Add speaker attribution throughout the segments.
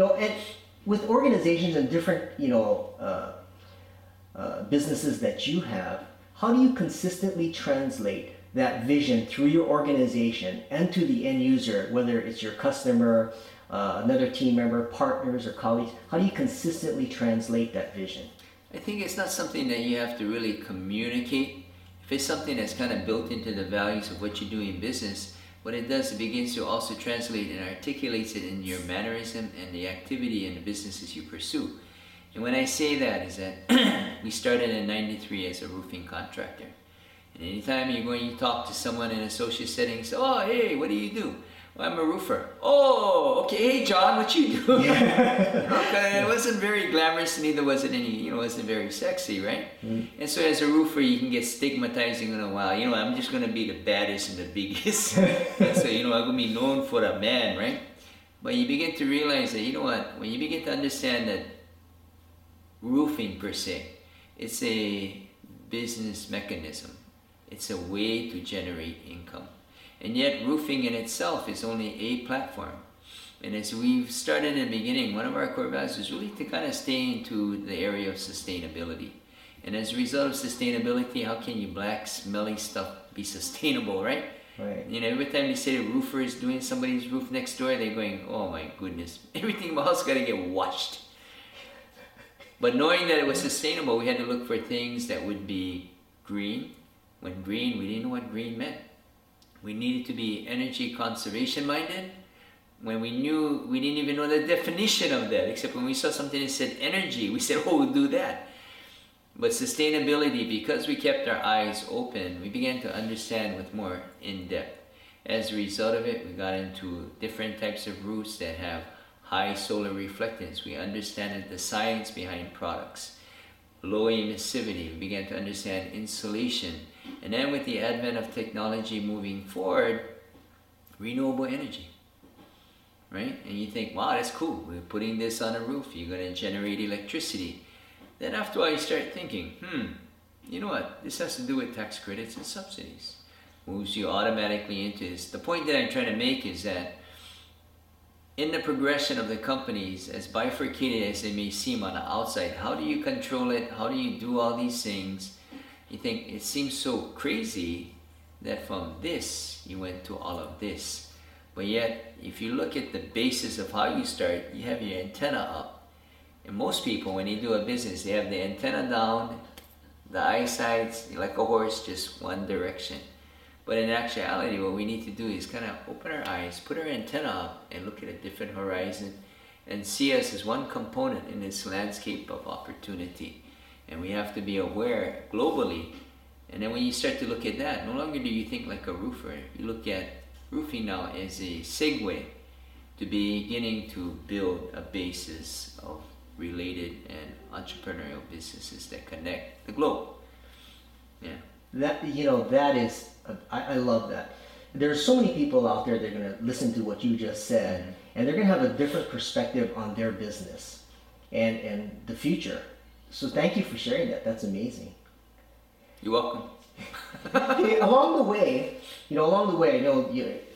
Speaker 1: And with organizations and different, businesses that you have, how do you consistently translate that vision through your organization and to the end user, whether it's your customer, another team member, partners, or colleagues? How do you consistently translate that vision?
Speaker 2: I think it's not something that you have to really communicate. If it's something that's kind of built into the values of what you do in business, what it does, it begins to also translate and articulates it in your mannerism and the activity and the businesses you pursue. And when I say that is that we started in '93 as a roofing contractor. And anytime you're going to talk to someone in a social setting, say, oh, hey, what do you do? Well, I'm a roofer. Oh, okay. Hey, John, what you do? Okay, it wasn't very glamorous, neither was it any, it wasn't very sexy, right? Mm-hmm. And so as a roofer, you can get stigmatizing in a while. I'm just going to be the baddest and the biggest. And so, I'm going to be known for a man, right? But you begin to realize that, when you begin to understand that roofing per se, it's a business mechanism. It's a way to generate income. And yet roofing in itself is only a platform. And as we've started in the beginning, one of our core values is really to kind of stay into the area of sustainability. And as a result of sustainability, how can you black, smelly stuff be sustainable, right?
Speaker 1: Right.
Speaker 2: Every time they say a roofer is doing somebody's roof next door, they're going, oh my goodness, everything in my house got to get washed. But knowing that it was sustainable, we had to look for things that would be green. When green, we didn't know what green meant. We needed to be energy conservation minded. When we didn't even know the definition of that, except when we saw something that said energy, we said, oh, we'll do that. But sustainability, because we kept our eyes open, we began to understand with more in-depth. As a result of it, we got into different types of roofs that have high solar reflectance. We understood the science behind products. Low emissivity, we began to understand insulation. And then with the advent of technology moving forward, renewable energy, right? And you think, wow, that's cool. We're putting this on a roof. You're going to generate electricity. Then after a while you start thinking, you know what? This has to do with tax credits and subsidies. Moves you automatically into this. The point that I'm trying to make is that in the progression of the companies, as bifurcated as they may seem on the outside, how do you control it? How do you do all these things? You think it seems so crazy that from this, you went to all of this. But yet, if you look at the basis of how you start, you have your antenna up. And most people, when they do a business, they have the antenna down, the eyesight, like a horse, just one direction. But in actuality, what we need to do is kind of open our eyes, put our antenna up, and look at a different horizon, and see us as one component in this landscape of opportunity. And we have to be aware globally. And then when you start to look at that, no longer do you think like a roofer. You look at roofing now as a segue to beginning to build a basis of related and entrepreneurial businesses that connect the globe. Yeah.
Speaker 1: That is, I love that. There's so many people out there that are going to listen to what you just said, and they're going to have a different perspective on their business and the future. So thank you for sharing that. That's amazing.
Speaker 2: You're welcome.
Speaker 1: Along the way,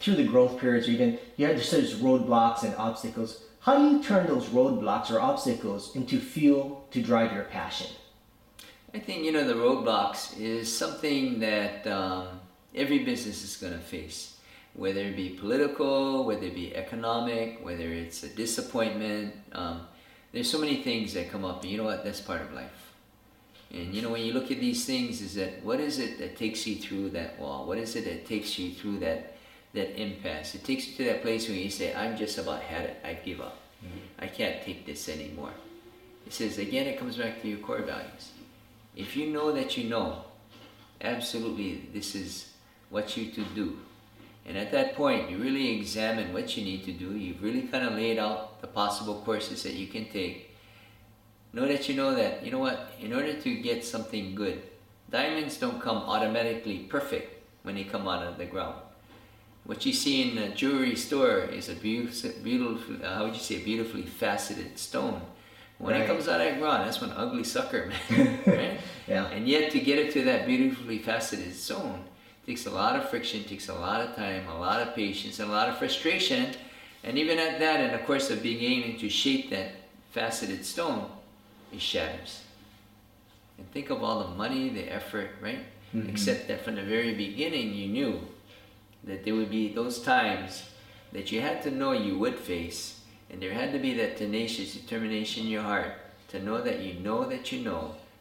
Speaker 1: through the growth periods, you had those roadblocks and obstacles. How do you turn those roadblocks or obstacles into fuel to drive your passion?
Speaker 2: I think, the roadblocks is something that every business is going to face, whether it be political, whether it be economic, whether it's a disappointment. There's so many things that come up, and you know what? That's part of life. And when you look at these things, is that what is it that takes you through that wall? What is it that takes you through that impasse? It takes you to that place where you say, I'm just about had it. I give up. Mm-hmm. I can't take this anymore. It says, again, it comes back to your core values. If you know that you know, absolutely, this is what you to do. And at that point, you really examine what you need to do. You've really kind of laid out the possible courses that you can take. Know that you know what, in order to get something good, diamonds don't come automatically perfect when they come out of the ground. What you see in a jewelry store is a beautifully faceted stone. When it comes out of the ground, that's one ugly sucker, man. Right?
Speaker 1: Yeah.
Speaker 2: And yet to get it to that beautifully faceted stone takes a lot of friction, takes a lot of time, a lot of patience, and a lot of frustration. And even at that, in the course of beginning to shape that faceted stone, it shatters. And think of all the money, the effort, right? Mm-hmm. Except that from the very beginning, you knew that there would be those times that you had to know you would face, and there had to be that tenacious determination in your heart to know that you know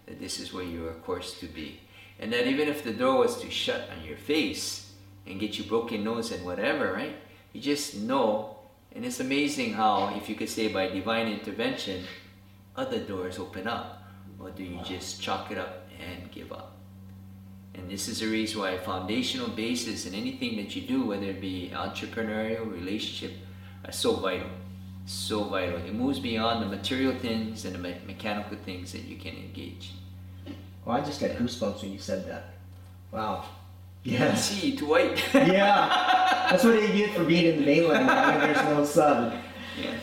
Speaker 2: that this is where you are course to be. And that even if the door was to shut on your face and get you broken nose and whatever, right? You just know, and it's amazing how, if you could say by divine intervention, other doors open up. Or do you just chalk it up and give up? And this is the reason why foundational basis in anything that you do, whether it be entrepreneurial, relationship, are so vital. So vital. It moves beyond the material things and the mechanical things that you can engage.
Speaker 1: Well, I just got goosebumps when you said that. Wow. Yeah.
Speaker 2: See, to white.
Speaker 1: Yeah. That's what you get for being in the mainland. There's no sun.
Speaker 2: Yeah.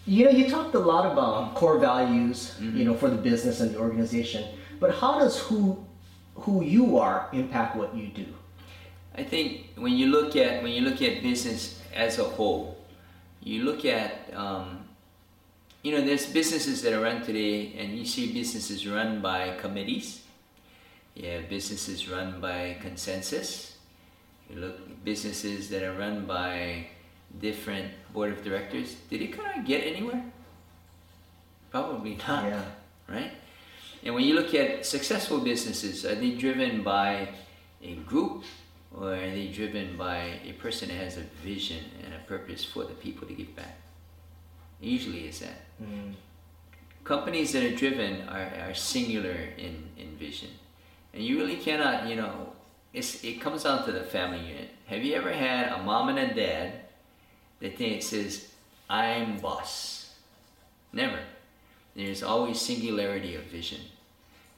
Speaker 1: You know, you talked a lot about core values,
Speaker 2: Mm-hmm.
Speaker 1: you know, for the business and the organization. But how does who you are impact what you do?
Speaker 2: I think when you look at business as a whole, you look at you know, there's businesses that are run today, and you see businesses run by committees. Yeah, businesses run by consensus. You look at businesses that are run by different board of directors. Did it kind of get anywhere? Probably not.
Speaker 1: Yeah.
Speaker 2: Right? And when you look at successful businesses, are they driven by a group, or are they driven by a person that has a vision and a purpose for the people to give back? Usually it's that.
Speaker 1: Mm.
Speaker 2: Companies that are driven are singular in vision. And you really cannot, you know, it comes down to the family unit. Have you ever had a mom and a dad that says, I'm boss? Never. There's always singularity of vision.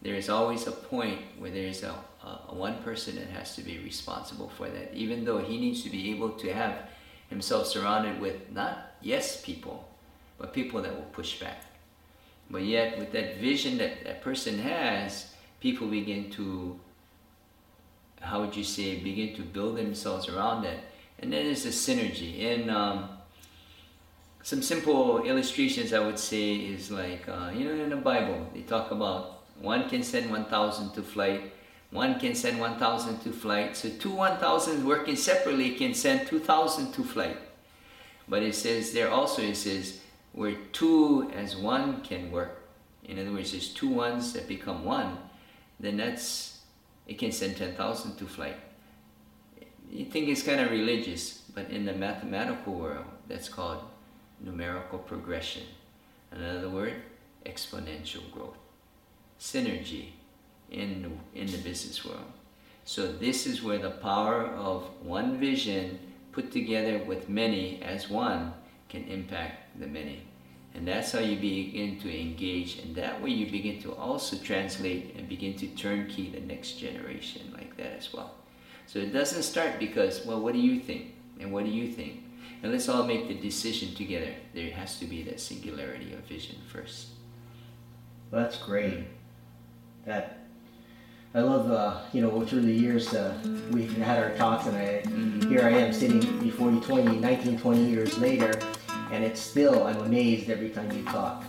Speaker 2: There is always a point where there's a one person that has to be responsible for that, even though he needs to be able to have himself surrounded with not yes people, but people that will push back. But yet with that vision that that person has, people begin to, how would you say, begin to build themselves around that. And then there's a synergy. And some simple illustrations I would say is like, you know, in the Bible, they talk about one can send 1,000 to flight, one can send 1,000 to flight. So two 1,000 working separately can send 2,000 to flight. But it says there also, it says, where two as one can work. In other words, there's two ones that become one, then it can send 10,000 to flight. You think it's kind of religious, but in the mathematical world, that's called numerical progression. Another word, exponential growth. Synergy in the business world. So this is where the power of one vision put together with many as one can impact the many. And that's how you begin to engage, and that way you begin to also translate and begin to turnkey the next generation like that as well. So it doesn't start because, well, what do you think? And what do you think? And let's all make the decision together. There has to be that singularity of vision first.
Speaker 1: Well, that's great. That I love, you know, through the years we've had our talks, and here I am sitting before you 19, 20 years later, and it's still, I'm amazed every time you talk.